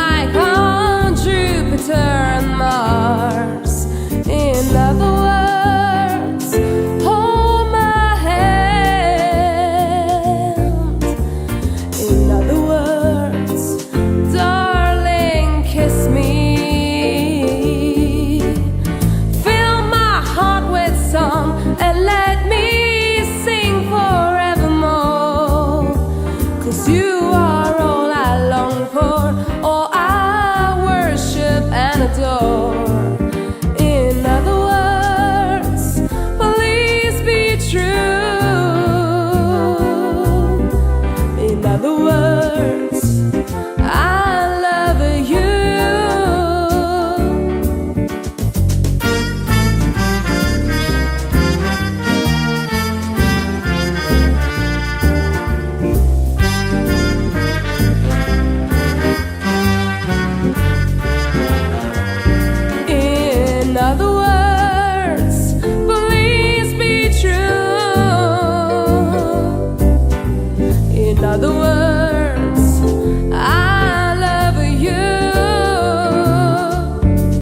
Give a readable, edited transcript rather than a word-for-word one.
like on Jupiter and Mars. In other words, hold my hand. In other words, darling, kiss me. Fill my heart with song and let me sing forevermore. 'Cause you are all I long for, all I worship and adore.